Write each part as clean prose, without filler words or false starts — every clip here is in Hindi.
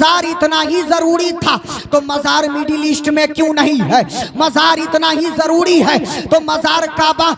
मज़ार इतना ही जरूरी था तो मज़ार मिडिल ईस्ट में क्यों नहीं है? मज़ार इतना ही जरूरी है तो मज़ार काबा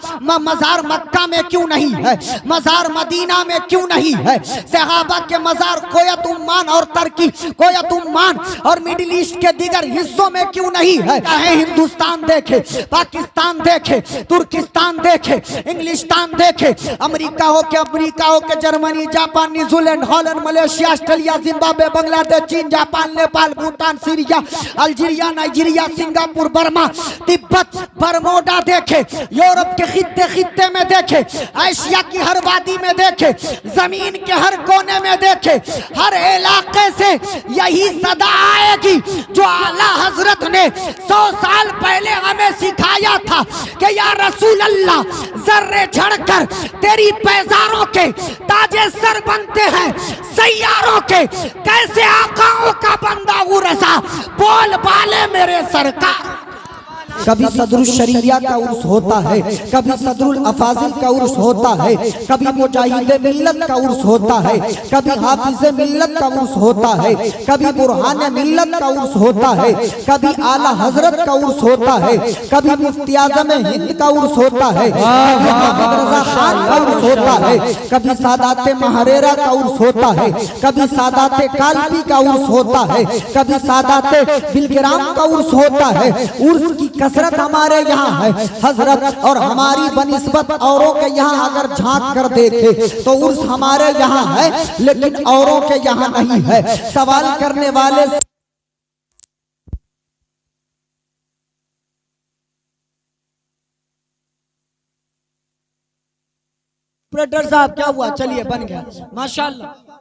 मज़ार मक्का में क्यों नहीं है? मज़ार मदीना में क्यों नहीं है? सहाबा के मज़ार कोयत उम्मान और टर्की, कोयत उम्मान और मिडिल ईस्ट के दीगर हिस्सों में क्यों नहीं है? चाहे हिंदुस्तान देखे, पाकिस्तान देखे, तुर्किस्तान देखे, इंग्लिस्तान देखे, अमेरिका हो के Germany, Japan, New Zealand, Holland, Malaysia, Australia, Zimbabwe, Bangladesh, चीन, Japan, Nepal, Bhutan, Syria, Algeria, Nigeria, Singapore, Burma, Tibet, Bermuda देखे, यूरोप के खित्ते में देखे, एशिया की हर वादी में देखे, जमीन के हर कोने में देखे, हर इलाके से यही सदा आएगी जो आला हजरत ने 100 साल पहले हमें सिखाया था कि या रसूल अल्लाह, जर्रे झड़कर तेरी पैजारों के ताजे सर बनते हैं, सैयारों के कैसे आकाओं का बंदा वो रसा, बोल बाले मेरे सरकार। कभी सदरुल शरिया का उर्स होता है, कभी सदरुल अफाजिल का उर्स होता है, कभी मुजाहिद मिल्लत का उर्स होता है, कभी हाफिज मिल्लत का उर्स होता है, कभी बुरहान मिल्लत का उर्स होता है, कभी आला हजरत का उर्स होता है, कभी मुफ्ती आज़म हिंद का उर्स होता है, कभी मोहम्मद रजा खान का उर्स होता है, कभी सादात महरेरा का उर्स होता है, कभी सादात कालबी का उर्स होता है, कभी सादात बिलग्राम का उर्स होता है। उर्स की कसरत हमारे यहाँ है हजरत, और हमारी बनिस्बत औरों के यहाँ अगर झांक कर देखे तो उर्स हमारे यहाँ है लेकिन औरों के यहाँ नहीं है। सवाल करने वाले ऑपरेटर साहब क्या हुआ? चलिए बन गया माशाल्लाह।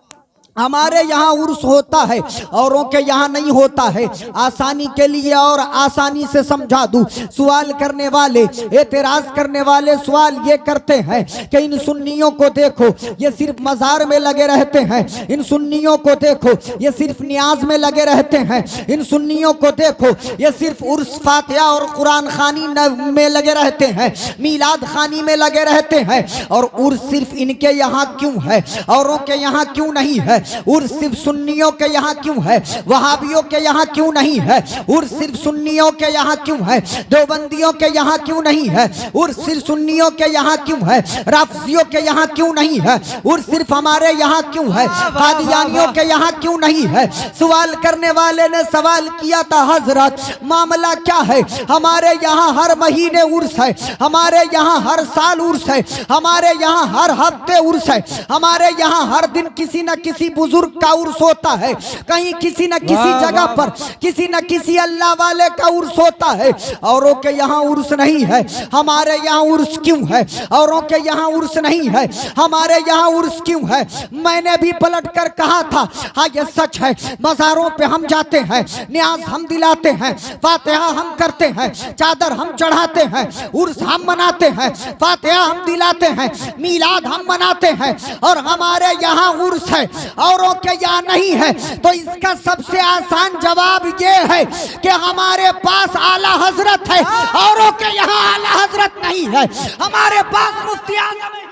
हमारे यहाँ उर्स होता है, औरों के यहाँ नहीं होता है। आसानी के लिए और आसानी से समझा दूं, सवाल करने वाले, एतराज करने वाले सवाल ये करते हैं कि इन सुन्नियों को देखो ये सिर्फ मज़ार में लगे रहते हैं, इन सुन्नियों को देखो ये सिर्फ नियाज में लगे रहते हैं, इन सुन्नियों को देखो ये सिर्फ उर्स फातिहा और कुरान खानी में लगे रहते हैं, मीलाद खानी में लगे रहते हैं। और उर्स सिर्फ इनके यहाँ क्यों है, औरों के यहाँ क्यों नहीं है? उर्स सिर्फ सुन्नियों के यहाँ क्यों है, वहाबियों के यहाँ क्यों नहीं है? उर्स सिर्फ सुन्नियों के यहाँ क्यों है, देवबंदियों के यहाँ क्यों नहीं है? उर्स सिर्फ सुन्नियों के यहाँ क्यों है, राफजियों के यहाँ क्यों नहीं है? उर्स सिर्फ हमारे यहाँ क्यों है, कादियानियों के यहाँ क्यों नहीं है? सवाल करने वाले ने सवाल किया था, हजरत मामला क्या है? हमारे यहाँ हर महीने उर्स है, हमारे यहाँ हर साल उर्स है, हमारे यहाँ हर हफ्ते उर्स है, हमारे यहाँ हर दिन किसी न किसी बुजुर्ग का उर्स होता है, कहीं किसी न किसी जगह पर किसी न किसी अल्लाह वाले का उर्स होता है। औरों के यहाँ उर्स नहीं है, हमारे यहाँ उर्स क्यों है? औरों के यहाँ उर्स नहीं है, हमारे यहाँ उर्स क्यों है? मैंने भी पलट कर कहा था, हाँ ये सच है, मज़ारों पे हम जाते हैं, न्याज हम दिलाते हैं, फातिहा हम करते हैं, चादर हम चढ़ाते हैं, उर्स हम मनाते हैं, फातिहा हम दिलाते हैं, मीलाद हम मनाते हैं, और हमारे यहाँ उर्स है, औरों के यहाँ नहीं है। तो इसका सबसे आसान जवाब ये है कि हमारे पास आला हजरत है, औरों के यहाँ आला हजरत नहीं है। हमारे पास मुफ्ती आज़म है।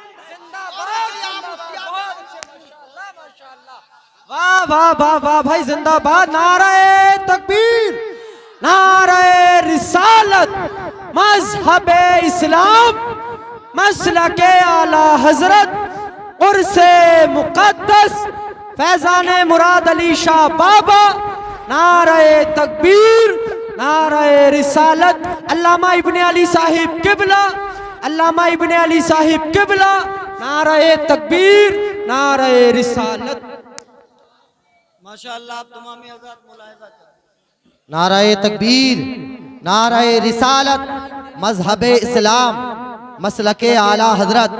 वाह वाह वाह वाह भाई, जिंदाबाद। नारे तकबीर, नारे रिसालत, मज़हबे इस्लाम, मसलके आला हजरत, उर्से मुक़द्दस फैज़ाने मुराद अली शाह बाबा। नारे तकबीर, नारे रिसालत। अल्लामा इब्ने अली साहिब किबला, अल्लामा इब्ने अली साहिब किबला। नारे तकबीर, नारे रिसालत। माशाअल्लाह। आप तमाम आज़ाद मुलाहिज़ा करें। नारे तकबीर, नारे रिसालत, मज़हबे इस्लाम, मसलके आला हजरत,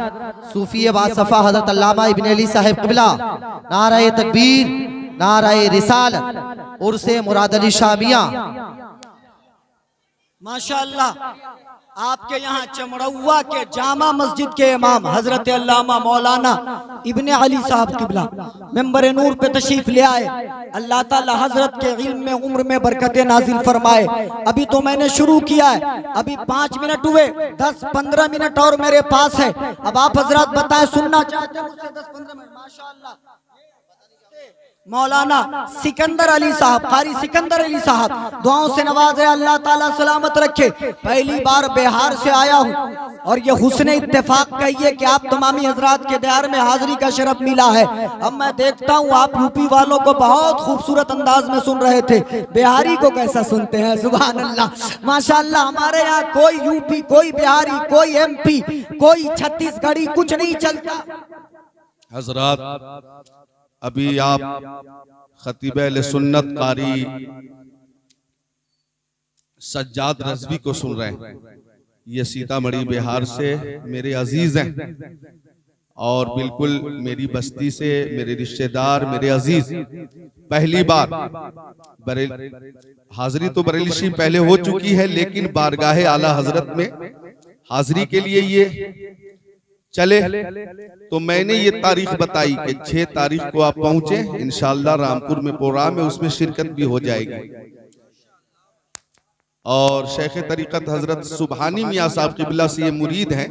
सूफी बासफ़ा हजरत अल्लामा इब्ने अली साहिब किबला। नारे तकबीर, नारे रिसालत, उर्से मुराद अली शाह मियां। माशाअल्लाह। आपके यहाँ चमड़ौआ के जामा मस्जिद के इमाम हजरत अल्लामा मौलाना इब्ने अली साहब किबला मेंबर नूर पे तशरीफ ले आए। अल्लाह ताला हजरत के इल्म में उम्र में बरकतें नाजिल फरमाए। अभी तो मैंने शुरू किया है, अभी 5 मिनट हुए, 10-15 मिनट और मेरे पास है। अब आप हजरत बताएं, सुनना चाहते हैं मुझसे 10-15 मिनट? माशाअल्लाह, मौलाना सिकंदर अली साहब, कारी सिकंदर अली साहब, दुआओं से नवाजे, अल्लाह ताला सलामत रखे। पहली बार बिहार से आया हूँ और ये हुस्न इत्तेफाक कहिए कि आप तमामी हजरात के दयार में हाजिरी का शरफ मिला है। अब मैं देखता हूँ आप यूपी वालों को बहुत खूबसूरत अंदाज में सुन रहे थे, बिहारी को कैसा सुनते हैं। सुभान अल्लाह, माशाअल्लाह। हमारे यहाँ कोई यूपी, कोई बिहारी, कोई एमपी, कोई छत्तीसगढ़ी कुछ नहीं चलता। हजरात, अभी आप खतीब अहले सुन्नत कारी सज्जाद रज़वी को सुन रहे हैं। ये सीतामढ़ी बिहार से मेरे अजीज हैं और बिल्कुल मेरी बस्ती से मेरे रिश्तेदार, मेरे अजीज। पहली बार हाजिरी तो बरेली शरीफ पहले हो चुकी है, लेकिन बारगाहे आला हजरत में हाजिरी के लिए ये चले तो मैंने ये तारीख बताई कि 6 तारीख को आप पहुंचे। इंशाअल्लाह रामपुर में प्रोग्राम है, उसमें शिरकत भी हो जाएगी। और शेख तरीकत हजरत सुबहानी मियाँ साहब क़िबला से ये मुरीद हैं,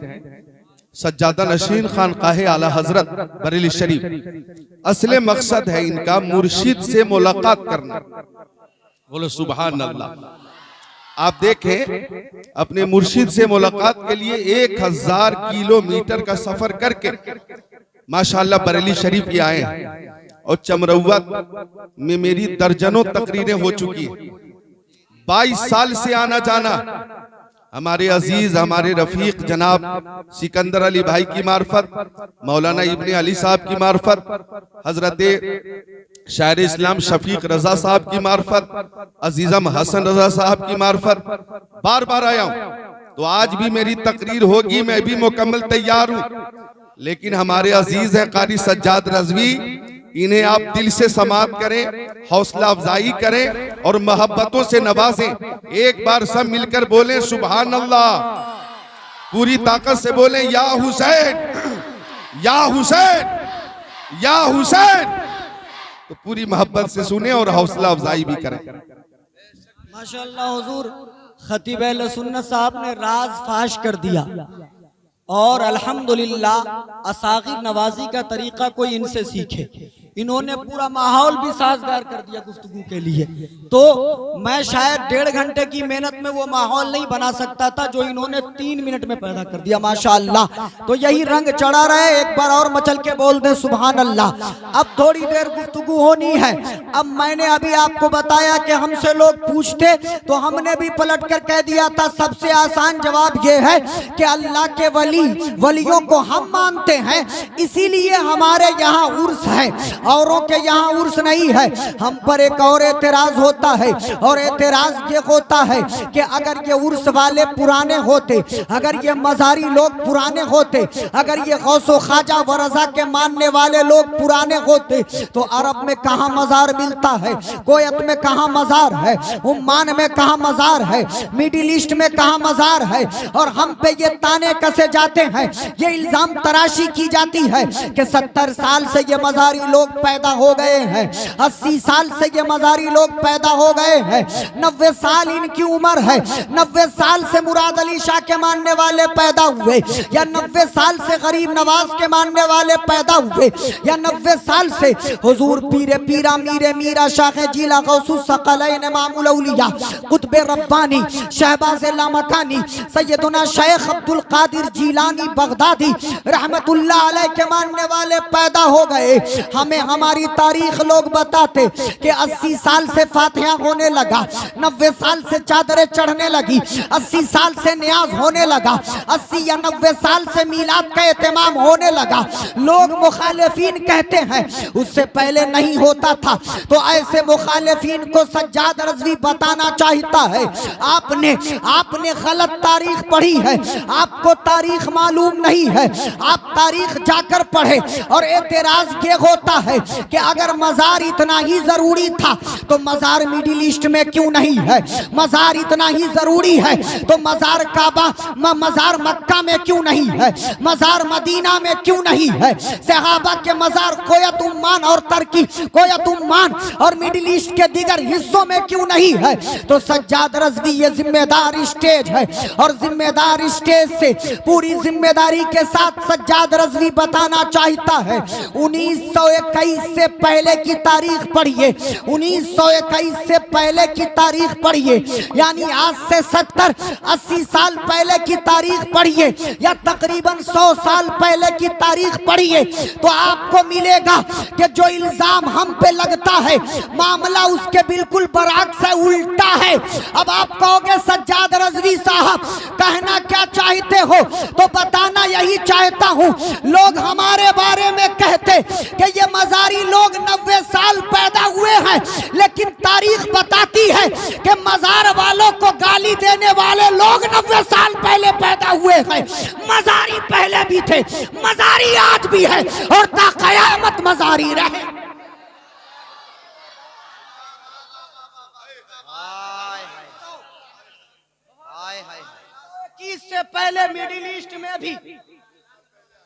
सज्जादा नशीन खानकाहे आला हजरत बरेली शरीफ। असले मकसद है इनका मुर्शिद से मुलाकात करना। बोलो सुबहान अल्लाह। आप देखें, अपने मुर्शिद से मुलाकात के लिए 1000 किलोमीटर का सफर करके माशाअल्लाह बरेली शरीफ ये आए हैं। और चमरौआ में मेरी दर्जनों तकरीरें हो चुकी हैं। 22 साल से आना जाना हमारे अजीज, हमारे रफीक जनाब सिकंदर अली भाई की मार्फत, मौलाना इब्ने अली साहब की मार्फत, हजरत शायर इस्लाम शफीक रजा साहब की मार्फत, अजीजम हसन रजा साहब की मार्फत बार बार आया हूं। तो आज भी मेरी तकरीर होगी, मैं भी मुकम्मल तैयार हूं। लेकिन हमारे अजीज हैं कारी सज्जाद रज़वी, इन्हें आप दिल से समात करें, हौसला अफजाई करें और मोहब्बतों से नवाजें। एक बार सब मिलकर बोलें सुभान अल्लाह, पूरी ताकत से बोलें या हुसैन, या हुसैन, या हुसैन। तो पूरी मोहब्बत से सुने और हौसला अफजाई भी करें। माशाअल्लाह हुजूर खतीब अहले सुन्नत साहब ने राज फाश कर दिया और अल्हम्दुलिल्लाह असागिर नवाजी का तरीका कोई इनसे सीखे। इन्होंने पूरा माहौल भी साजगार कर दिया गुफ्तगू के लिए। तो मैं शायद 1.5 घंटे की मेहनत में वो माहौल नहीं बना सकता था जो इन्होंने 3 मिनट में पैदा कर दिया माशाअल्लाह। तो यही रंग चढ़ा रहे, एक बार और मचल के बोल दे सुभान अल्लाह। अब थोड़ी देर गुफ्तगू होनी है। अब मैंने अभी आपको बताया कि हमसे लोग पूछते तो हमने भी पलट कर कह दिया था, सबसे आसान जवाब ये है कि अल्लाह के वलियों को हम मानते हैं, इसीलिए हमारे यहाँ उर्स है, औरों के यहाँ उर्स नहीं है। हम पर एक और एतराज होता है और एतराज ये होता है कि अगर ये उर्स वाले पुराने होते, अगर ये मज़ारी लोग पुराने होते, अगर ये गौसो ख्वाजा व रज़ा के मानने वाले लोग पुराने होते तो अरब में कहाँ मज़ार मिलता है, कोयत में कहाँ मज़ार है, उम्मान में कहाँ मज़ार है, मिडिल ईस्ट में कहाँ मज़ार है। और हम पे ये ताने कसे जाते हैं, ये इल्जाम तराशी की जाती है कि 70 साल से ये मज़ारी लोग पैदा हो गए हैं, 80 साल से ये मज़ारी लोग पैदा हो गए हैं, 90 साल इनकी उम्र है, 90 साल से मुराद अली शाह के मानने वाले पैदा हुए, या 90 साल से गरीब नवाज के मानने वाले पैदा हुए, या 90 साल से हुजूर पीरे पीरा मीरे मीरा शाह जीला गौसुस सकलैन इमामुल औलिया कुतुब रब्बानी शहबाज लामकानी सैयदना शेख अब्दुल कादिर जीलानी बगदादी रहमतुल्लाह अलैह के मानने वाले पैदा हो गए। हमें हमारी तारीख लोग बताते कि 80 साल से फातिहा होने लगा, 90 साल से चादरें चढ़ने लगी, 80 साल से न्याज होने लगा, 80 या 90 साल से मीलाद का एहतमाम होने लगा। लोग मुखालिफीन कहते हैं उससे पहले नहीं होता था। तो ऐसे मुखालिफीन को सज्जाद रज़वी बताना चाहता है, आपने गलत तारीख पढ़ी है, आपको तारीख मालूम नहीं है। आप तारीख जाकर पढ़े। और एतराज ये होता है कि अगर मज़ार इतना ही जरूरी था तो मज़ार मिडिल ईस्ट में क्यों नहीं है, मज़ार इतना ही जरूरी है तो मज़ार काबा मज़ार मक्का में क्यों नहीं है, मज़ार मदीना में क्यों नहीं है, सहाबा के मज़ार कोयत उम्मान और तरकी कोयत उम्मान और मिडिल ईस्ट के दीगर हिस्सों में क्यों नहीं है। तो सज्जाद रज़वी ये जिम्मेदार स्टेज है और जिम्मेदार स्टेज से पूरी जिम्मेदारी के साथ सज्जाद रज़वी बताना चाहता है 1951 1921 से पहले की तारीख पढ़िए, 1921 से पहले की तारीख पढ़िए, यानी आज से 70-80 साल पहले की तारीख पढ़िए या तकरीबन 100 साल पहले की तारीख पढ़िए, तो आपको मिलेगा कि जो इल्जाम हम पे लगता है मामला उसके बिल्कुल बरअक्स से उल्टा है। अब आप कहोगे सज्जाद रज़वी साहब कहना क्या चाहते हो, तो बताना यही चाहता हूँ। लोग हमारे बारे में कहते कि ये मज़ारी लोग 90 साल पैदा हुए हैं, लेकिन तारीख बताती है कि मज़ार वालों को गाली देने वाले लोग 90 साल पहले पैदा हुए हैं। मज़ारी पहले भी थे, मज़ारी आज भी है और ता क़यामत मज़ारी रहे। इससे पहले मिडिल ईस्ट में भी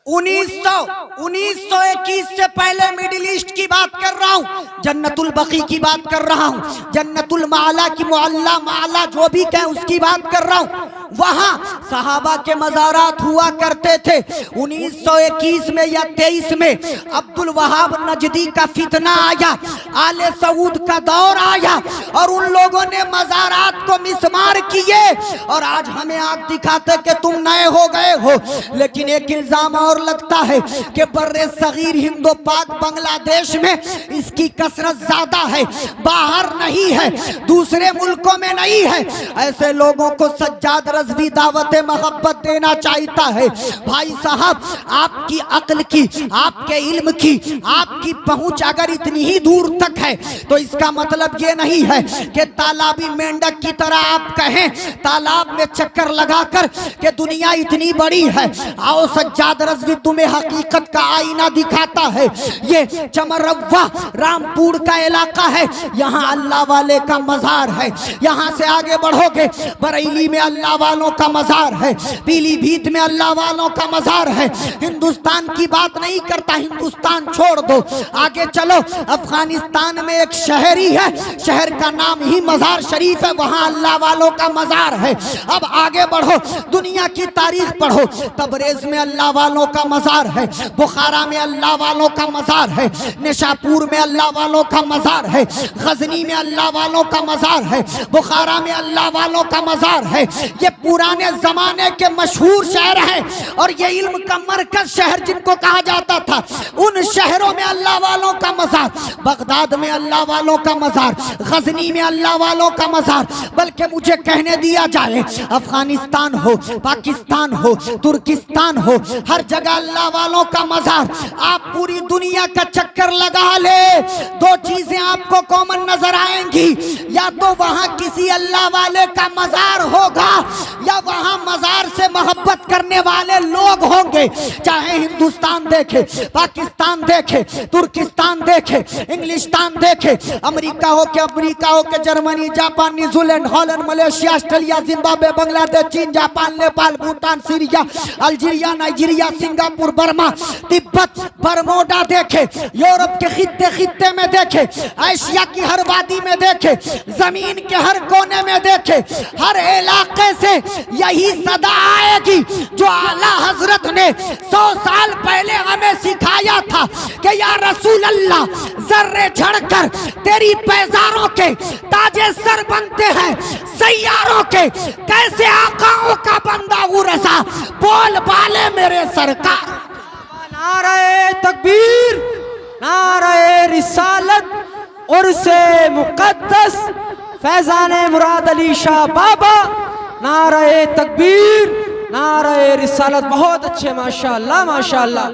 1921 से पहले मिडिल ईस्ट की बात कर रहा हूँ, जन्नतुल बकी की बात कर रहा हूँ, जन्नतुल माला की मुअल्ला माला जो भी कहें उसकी बात कर रहा हूँ। वहाँ सहाबा के मज़ारात हुआ करते थे। 1921 में या 23 में अब्दुल वहाब नजदी का फितना आया, आले सऊद का दौर आया और उन लोगों ने मज़ारात को मिसमार किए और आज हमें आंख दिखाते कि तुम नए हो गए हो। लेकिन एक इल्जाम और लगता है कि बर्रे सगीर हिंदो पाक बांग्लादेश में इसकी कसरत ज्यादा है, बाहर नहीं है, दूसरे मुल्कों में नहीं है। ऐसे लोगों को सज्जाद रज़वी दावत मोहब्बत देना चाहता है। भाई साहब आपकी अक्ल की, आपके इल्म की, आपकी पहुंच अगर इतनी ही दूर तक है तो इसका मतलब ये नहीं है कि तालाबी मेंढक की तरह आप कहें तालाब में चक्कर लगाकर कि दुनिया इतनी बड़ी है। आओ सज्जाद रज़वी तुम्हें हकीकत का आईना दिखाता है। ये चमरवा रामपुर का इलाका है, यहाँ अल्लाह वाले का मज़ार है। यहाँ से आगे बढ़ोगे बरेली में अल्लाह वालों का मज़ार है, पीलीभीत में अल्लाह वालों का मज़ार है। हिंदुस्तान की बात नहीं करता, हिंदुस्तान छोड़ दो, आगे चलो अफगानिस्तान में एक शहर ही है, शहर का नाम ही मज़ार शरीफ है, वहाँ अल्लाह वालों का मज़ार है। अब आगे बढ़ो, दुनिया की तारीख पढ़ो, तबरेज़ में अल्लाह वालों का मज़ार है, बुखारा में अल्लाह वालों का मज़ार है, निशापुर में अल्लाह वालों का मज़ार है, गजनी में अल्लाह वालों का मज़ार है, बुखारा में अल्लाह वालों का मज़ार है। ये पुराने ज़माने के मशहूर शहर हैं और ये इल्म का मरकज शहर जिनको कहा जाता था, उन शहरों में अल्लाह वालों का मज़ार, बगदाद में अल्लाह वालों का मज़ार, गजनी में अल्लाह वालों का मज़ार। बल्कि मुझे कहने दिया जाए अफगानिस्तान हो, पाकिस्तान हो, तुर्किस्तान हो, हर जगह अल्लाह वालों का मज़ार। आप पूरी दुनिया का चक्कर लगा ले, दो चीजें आपको कॉमन नजर आएंगी, या तो वहां किसी अल्लाह वाले का मज़ार होगा या वहां मज़ार से मोहब्बत करने वाले लोग होंगे। चाहे हिंदुस्तान देखे, पाकिस्तान देखे, तुर्किस्तान देखे, इंग्लिस्तान देखे, अमेरिका हो के Germany, Japan, New Zealand, Holland, Malaysia, Australia, Zimbabwe, Bangladesh, चीन, Japan, Nepal, Bhutan, Syria, Algeria, Nigeria, Singapore, Burma, Tibet, Bermuda देखे, यूरोप के खित्ते में देखे, एशिया की हर वादी में देखे, जमीन के हर कोने में देखे, हर इलाके से यही सदा आएगी जो आला हजरत ने 100 साल पहले हमें सिखाया था कि या रसूल अल्लाह जर्रे झड़कर तेरी पैजारों के ताजे सर बनते हैं सैयारों के, कैसे आकाओं का बंदा हूँ रज़ा, बोल बाले मेरे सरकार। नारे तकबीर, नारे रिसालत, उर्से मुक़द्दस फैज़ाने मुराद अली शाह बाबा, नारे तकबीर, नारे रिसालत। बहुत अच्छे, माशाअल्लाह माशाअल्लाह।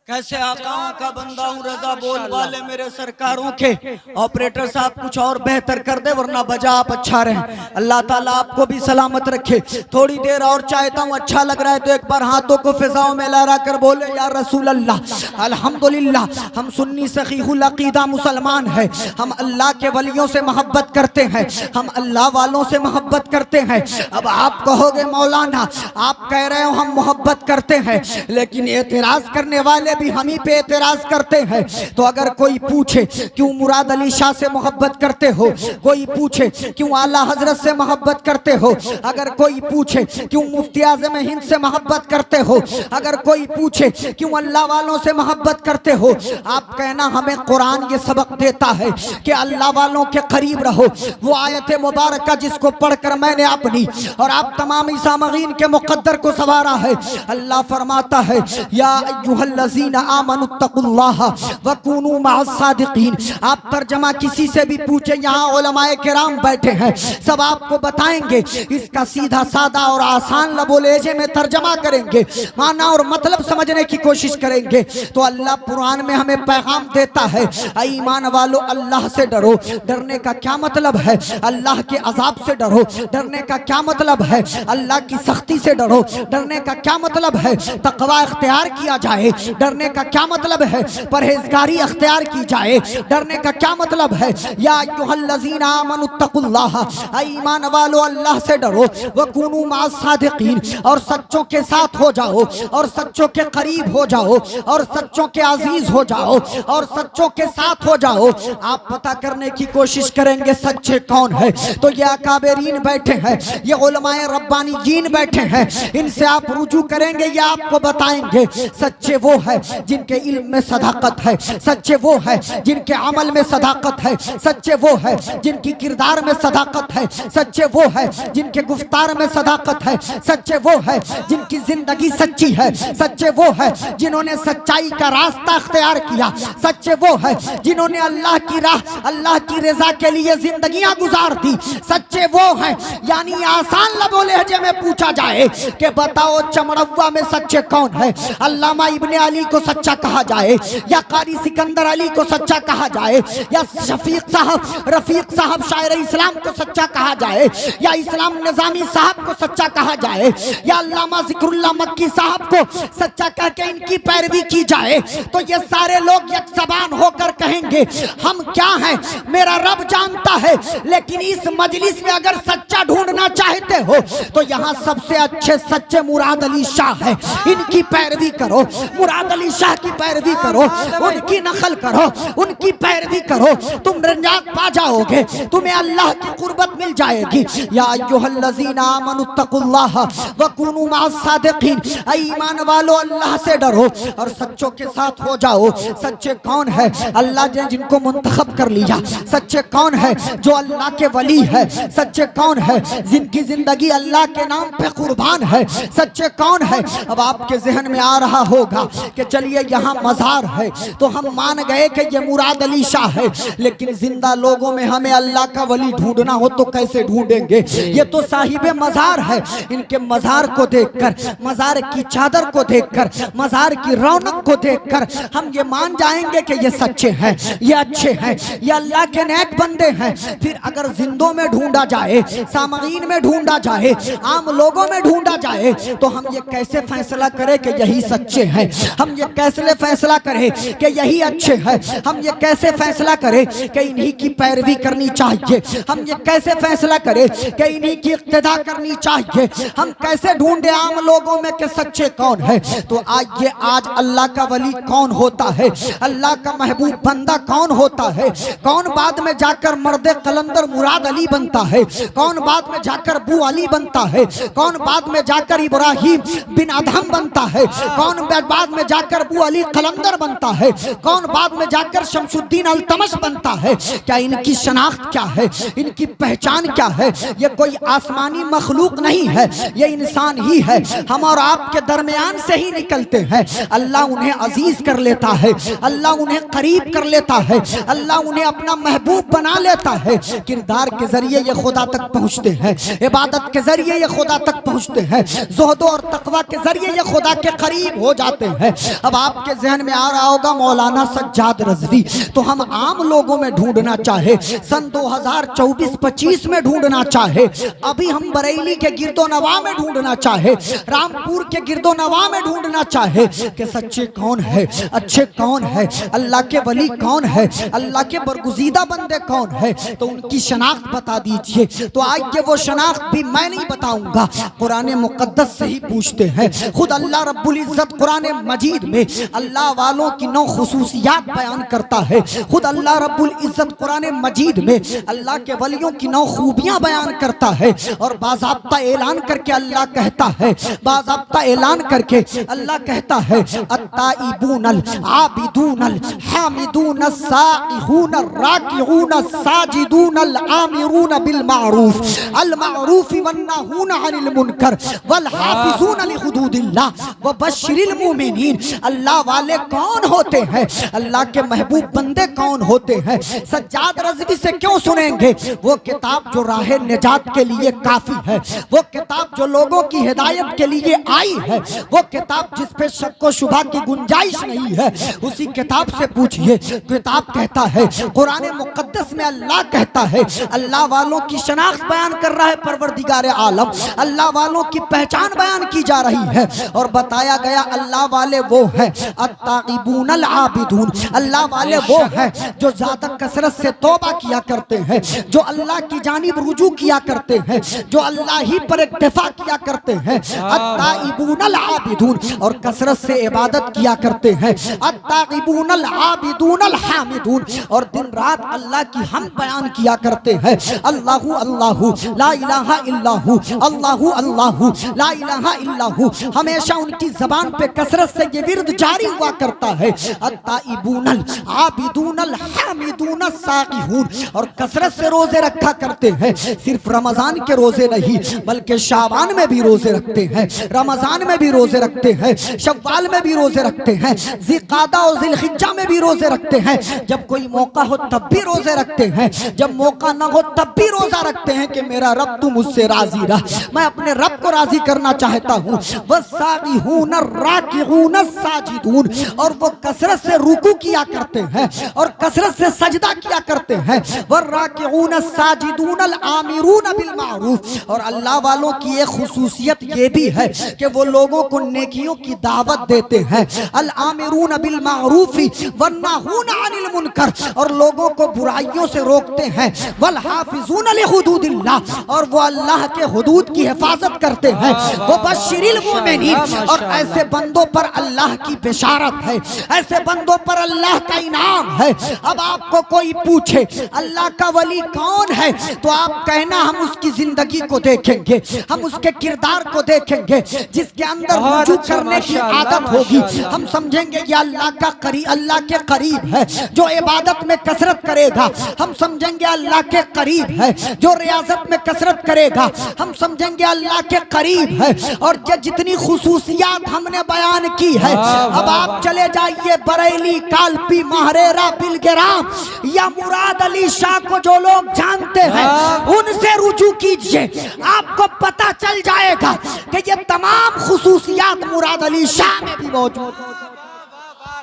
कैसे आकाओं का बंदा हूँ रजा, बोल वाले मेरे सरकारों के। ऑपरेटर साहब कुछ और बेहतर कर दे वरना बजा आप अच्छा रहे। अल्लाह ताला आपको भी सलामत रखे। थोड़ी देर और चाहता हूँ, अच्छा लग रहा है तो एक बार हाथों को फिजाओं में लहरा कर बोले या रसूल अल्लाह। अल्हम्दुलिल्लाह हम सुन्नी सहीहुल अकीदा मुसलमान है, हम अल्लाह के वलियों से मोहब्बत करते हैं, हम अल्लाह वालों से मोहब्बत करते हैं। अब आप कहोगे मौलाना आप कह रहे हो हम मोहब्बत करते हैं, लेकिन एतराज करने वाले भी हम ही पे एतराज करते हैं। तो अगर कोई पूछे क्यों मुराद अली शाह से मोहब्बत करते हो, कोई पूछे क्यों आला हजरत से मोहब्बत करते हो, अगर कोई पूछे क्यों मुफ्ती आज़म हिंद से मोहब्बत करते हो, अगर कोई पूछे क्यों अल्लाह वालों से मोहब्बत करते हो, आप कहना हमें कुरान ये सबक देता है कि अल्लाह वालों के करीब रहो। वो आयत मुबारक जिसको पढ़कर मैंने अपनी और आप तमाम सामईन के मुकद्दर को सवारा है। अल्लाह फरमाता है या अय्युहल्लज़ीना आमनुत्तकुल्लाह वकूनू मअस्सादिकीन। आप तर्जमा किसी से भी पूछे, यहाँ उलमाए किराम बैठे हैं, सब आपको बताएंगे। इसका सीधा सादा और आसान लबो लहजे में तर्जमा करेंगे, माना और मतलब समझने की कोशिश करेंगे। तो अल्लाह कुरान में हमें पैगाम देता है, ईमान वालों अल्लाह से डरो। डरने का क्या मतलब है? अल्लाह के अजाब से डरो। डरने का क्या मतलब है? अल्लाह की सख्ती से डरो। डरने का क्या मतलब है? तकवा इख्तियार किया जाए। डरने का क्या मतलब है? परहेजगारी इख्तियार की जाए। डरने का क्या मतलब है? या अय्युहल्लज़ीना आमनुत्तकुल्लाह, ईमान वालों अल्लाह से डरो। वकूनू मअस्सादिकीन, और सच्चों के साथ हो जाओ, और सच्चों के करीब हो जाओ, और सच्चों के अजीज हो जाओ, और सच्चों के साथ हो जाओ। आप पता करने की कोशिश करेंगे सच्चे कौन है, तो ये अकाबरीन बैठे हैं, ये उलमाए रब्बानीयीन बैठे हैं, इनसे आप रुजू करेंगे, ये आपको बताएंगे सच्चे वो है जिनके इल्म में सदाकत है, सच्चे वो है जिनके अमल में सदाकत है, सच्चे वो है जिनकी किरदार में सदाकत है, सच्चे वो है जिनके गुफ्तार में सदाकत है, सच्चे वो है जिनकी जिंदगी सच्ची है, सच्चे वो है जिन्होंने सच्चाई का रास्ता अख्तियार किया, सच्चे वो है जिन्होंने अल्लाह की राह, अल्लाह की रजा के लिए जिंदगियां गुजार दी, सच्चे वो हैं। यानी आसान लबो लहजे में पूछा जाए कि बताओ चमड़ौआ में सच्चे कौन है, अल्लामा इब्ने अली को सच्चा कहा जाए, या कारी सिकंदर अली को सच्चा कहा जाए, या शफीक साहब रफीक साहब शायर इस्लाम को सच्चा कहा जाए, या इस्लाम निजामी साहब को सच्चा कहा जाए, या अल्लामा जिक्रुल्लाह मक्की साहब को सच्चा कह के इनकी पैरवी की जाए, तो ये सारे लोग एक ज़बान होकर कहेंगे हम क्या हैं मेरा रब जानता है। लेकिन इस मजलिस में अगर सच्चा ढूंढना चाहते हो तो यहाँ सबसे अच्छे सच्चे मुराद अली शाह है, इनकी पैरवी करो, मुराद अली शाह की पैरवी करो, उनकी नकल करो, उनकी पैरवी करो, तुम निजात पा जाओगे, तुम्हें अल्लाह की कुर्बत मिल जाएगी। या अय्युहल्लज़ीना आमनुत्तकुल्लाह वकूनू मअस्सादिकीन, ईमान वालों अल्लाह से डरो और सच्चों के साथ हो जाओ। सच्चे कौन है? अल्लाह ने जिनको मुंतखब कर लिया। सच्चे कौन है? जो अल्लाह के वली है। सच्चे कौन है? जिनकी जिंदगी अल्लाह के नाम पे कुर्बान है। सच्चे कौन है? अब आपके जहन में आ रहा होगा कि चलिए यहाँ मज़ार है तो हम मान गए कि ये मुराद अली शाह है, लेकिन जिंदा लोगों में हमें अल्लाह का वली ढूंढना हो तो कैसे ढूंढेंगे? ये तो साहिबे मज़ार है, इनके मज़ार को देखकर, मज़ार की चादर को देखकर, मज़ार की रौनक को देखकर हम ये मान जाएंगे कि ये सच्चे हैं, ये अच्छे हैं, ये अल्लाह के नेक बंदे हैं। फिर अगर जिंदों में ढूंढा जाए, सामईन में ढूंढा जाए, आम लोगों में ढूंढा जाए, तो हम ये कैसे फैसला करें कि यही सच्चे हैं? हम ये कैसे फैसला करें कि यही अच्छे हैं? हम ये कैसे फैसला करें कि इन्हीं की पैरवी करनी चाहिए? हम ये कैसे फैसला करें कि इन्हीं की इक्तिदा करनी चाहिए? हम कैसे ढूंढे आम लोगों में कि सच्चे कौन है? तो आइए आज अल्लाह का वली कौन होता है, अल्लाह का महबूब बंदा कौन होता है, कौन बाद में जाकर मर्द कलंदर मुराद अली बनता है, कौन बाद में जाकर बू अली बनता है, कौन बाद में जाकर इब्राहिम बिन अदहम बनता है, कौन बाद में जाकर बू अली कलंदर बनता है, कौन बाद में जाकर शमसुद्दीन अल्तमश बनता है। क्या इनकी शनाख्त क्या है? इनकी पहचान क्या है? ये कोई आसमानी मखलूक नहीं है, ये इंसान ही है, हम और आपके दरमियान से ही निकलते हैं। अल्लाह उन्हें अजीज कर लेता है, अल्लाह उन्हें करीब कर लेता है, अल्लाह उन्हें अपना महबूब बना लेता है। किरदार के जरिए ये खुदा तक पहुँचते हैं, इबादत के जरिए ये खुदा तक पहुँचते हैं, ज़ुहद और तकवा के जरिए ये खुदा के करीब हो जाते हैं। अब आपके जहन में आ रहा होगा मौलाना सज्जाद रज़वी, तो हम आम लोगों में ढूंढना चाहे, सन 2024-25 में ढूंढना चाहे, अभी हम बरेली के गिरदो नवा में ढूंढना चाहे, रामपुर के गिरदो नवा में ढूंढना चाहे कि सच्चे कौन है, अच्छे कौन है, अल्लाह के वली कौन है, अल्लाह के बरगुज़ीदा बंदे कौन है, तो उनकी शनाख्त बता दीजिए। तो आज ये वो शनाख्त भी मैं नहीं बताऊंगा, कुरान मुक़द्दस से ही पूछते हैं। खुद अल्लाह रब्बुल इज़्ज़त कुरान मजीद मजीद में अल्लाह वालों की 9 खुसूसियात बयान करता है। खुद अल्लाह रब्बुल इज्जत कुरान मजीद में अल्लाह के वलियों की 9 खूबियां बयान करता है और बाज़ाब्ता ऐलान करके अल्लाह कहता है, बाज़ाब्ता ऐलान करके अल्लाह कहता है, अत्ताइबूनल आबिदूनल हामिदूनस साइहूनर राकिऊनस साजिदूनल आमिरून बिल मारूफ अल मारूफ वन्नाहून अनिल मुनकर वल हाफिजून लिहुदूदिल्लाह व बश्शिरिल मुमिनीन। अल्लाह वाले कौन होते हैं? अल्लाह के महबूब बंदे कौन होते हैं? सज्जाद रज़वी से क्यों सुनेंगे? वो किताब जो राह निजात के लिए काफी है, वो किताब जो लोगों की हिदायत के लिए आई है, वो किताब जिस पे शक व शुबा की गुंजाइश नहीं है, उसी किताब से पूछिए। किताब कहता है, कुरान मुक़द्दस में अल्लाह कहता है, अल्लाह वालों की शनाख्त बयान कर रहा है परवरदिगार आलम, अल्लाह वालों की पहचान बयान की जा रही है और बताया गया अल्लाह वाले वो है अत्ताइबूनल आबिदून। अल्लाह वाले वो है जो ज्यादा कसरत से तौबा किया करते हैं, जो अल्लाह की जानिब रुजू किया करते हैं, जो अल्लाह ही पर इक्तिफा किया करते हैं। अत्ताइबूनल आबिदून, और कसरत से इबादत किया करते हैं। अत्ताइबूनल आबिदूनल हामिदून, और दिन रात अल्लाह की हम बयान किया करते हैं। अल्लाहु अल्लाहु ला इलाहा इल्लाहु, अल्लाहु अल्लाहु ला इलाहा इल्लाहु। हमेशा उनकी जबान पे कसरत से ये विर्द जारी हुआ करता है, अत्ताइबूनल आबिदूनल हामिदूनस साइहून, और कसरत से रोजे रखा करते हैं। सिर्फ रमजान के रोजे नहीं बल्कि शाबान में भी रोजे रखते हैं, रमजान में भी रोजे रखते हैं, शव्वाल में भी रोजे रखते हैं, ज़िक़ादा और ज़िलहिज्जा में भी रोजे रखते हैं। जब कोई मौका हो तब भी रोजे रखते हैं, जब मौका ना हो तब भी रोजा रखते हैं कि मेरा रब तू मुझसे राजी रह, मैं अपने रब को राजी करना चाहता हूँ। वस्साइहून राकिऊन साजिदून, और वो कसरत से रुकू किया करते हैं और कसरत से सजदा किया करते हैं। वर्राकिऊन साजिदून अल आमिरून बिल मारूफ, और अल्लाह वालों की एक खुसूसियत ये भी है कि वो लोगों को नेकियों की दावत देते हैं। अल आमिरून बिल मारूफ वन्नाहून अनिल मुनकर, और लोगों को बुराइयों से रोकते हैं। वल हाफिजून लिहुदूदिल्लाह, और वो अल्लाह के हुदूद की हिफाजत करते हैं। वो बश्शिरिल मुमिनीन, और ऐसे बंदों पर अल्लाह की बिशारत है, ऐसे बंदों पर अल्लाह का इनाम है। अब आपको कोई पूछे अल्लाह का वली कौन है, तो आप कहना हम उसकी जिंदगी को देखेंगे, हम उसके किरदार को देखेंगे। जिसके अंदर रुजू करने की आदत होगी हम समझेंगे ये अल्लाह का करीब, अल्लाह के करीब है। जो इबादत में कसरत करेगा हम समझेंगे अल्लाह के करीब है। जो रियाजत में कसरत करेगा हम समझेंगे अल्लाह के करीब है। और जितनी खुसूसियात हमने बयान की है, अब आप चले जाइए बरेली, कालपी, महरेरा, बिलग्राम या मुराद अली शाह को जो लोग जानते हैं उनसे रुजू कीजिए, आपको पता चल जाएगा कि ये तमाम खुसूसियात मुराद अली शाह में भी मौजूद है।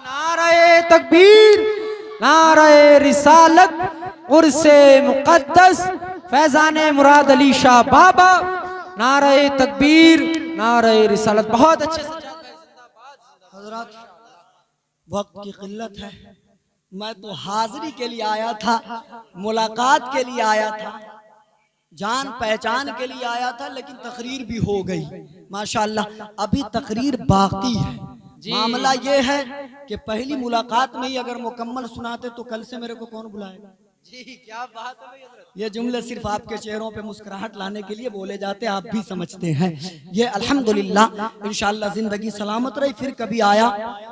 नारे तकबीर, नारे रिसालत, उर्से मुक़द्दस फैज़ाने मुराद अली शाह बाबा, नारे तकबीर, नारे रिसालत। बहुत अच्छे से हज़रात, वक्त की किल्लत है, मैं तो हाजिरी के लिए आया था, मुलाकात के लिए आया था, जान पहचान के लिए आया था, लेकिन तकरीर भी हो गई माशाअल्लाह। अभी तकरीर बाकी है। मामला ये है कि पहली मुलाकात में ही अगर मुकम्मल सुनाते तो कल से मेरे को कौन बुलाएगा? जी क्या बात है। ये जुमले सिर्फ आपके चेहरों पे मुस्कुराहट लाने के लिए बोले जाते हैं, आप भी समझते हैं। ये अल्हम्दुलिल्लाह इंशाअल्लाह जिंदगी सलामत रही, फिर कभी आया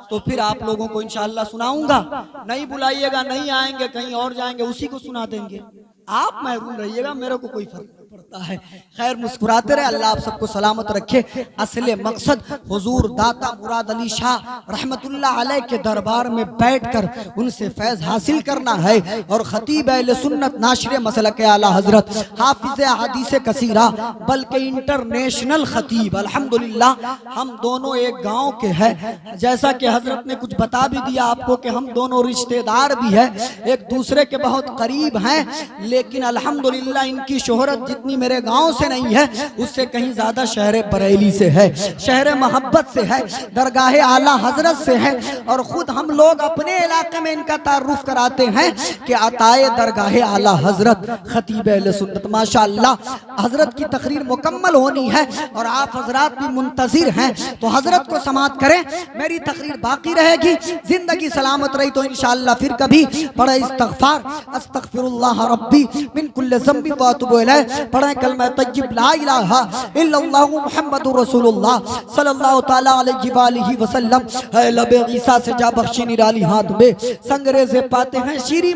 तो फिर आप लोगों को इंशाअल्लाह सुनाऊंगा। नहीं बुलाइएगा, नहीं आएंगे, कहीं और जाएंगे, उसी को सुना देंगे। आप महरूम रहिएगा, मेरे को कोई फर्क नहीं पड़ता है। खैर मुस्कुराते रहे, अल्लाह आप सबको सलामत रखे। असले मकसद हुजूर दाता मुराद अली शाह रहमतुल्लाह अलैह के दरबार में बैठकर उनसे फैज हासिल करना है। और खतीब अहले सुन्नत नाशिर मसलक आला हजरत हाफिज हदीस कसीरा बल्कि इंटरनेशनल खतीब, अल्हम्दुलिल्लाह हम दोनों एक गांव के हैं। जैसा कि हजरत ने कुछ बता भी दिया आपको कि हम दोनों रिश्तेदार भी हैं, एक दूसरे के बहुत करीब हैं, लेकिन अल्हम्दुलिल्लाह इनकी शोहरत जितनी इतनी मेरे गांव से नहीं है, उससे कहीं ज्यादा शहर बरेली से है, शहर मोहब्बत से है, दरगाह आला हजरत से है। और खुद हम लोग अपने इलाके में इनका तारुफ कराते हैं कि अताए दरगाह आला हजरत खतीब अहले सुन्नत। माशाअल्लाह हजरत की तकरीर मुकम्मल होनी है और आप हजरात भी मुंतजिर हैं, तो हजरत को समाअत करें। मेरी तकरीर बाकी रहेगी, जिंदगी सलामत रही तो इंशाअल्लाह फिर कभी पढ़े इस्तगफार, अस्तगफिरुल्लाह रब्बी मिन कुल्लि ज़ंबि व अतूबु इलैह, पढ़े कलमा तय्यब ला इलाहा इल्लल्लाहु मुहम्मदुर रसूलुल्लाह सल्लल्लाहु तआला अलैहि व आलिहि वसल्लम। है लबे ईसा से जा बख्शी निराली हाथ में संगरेज़े पाते हैं शीरी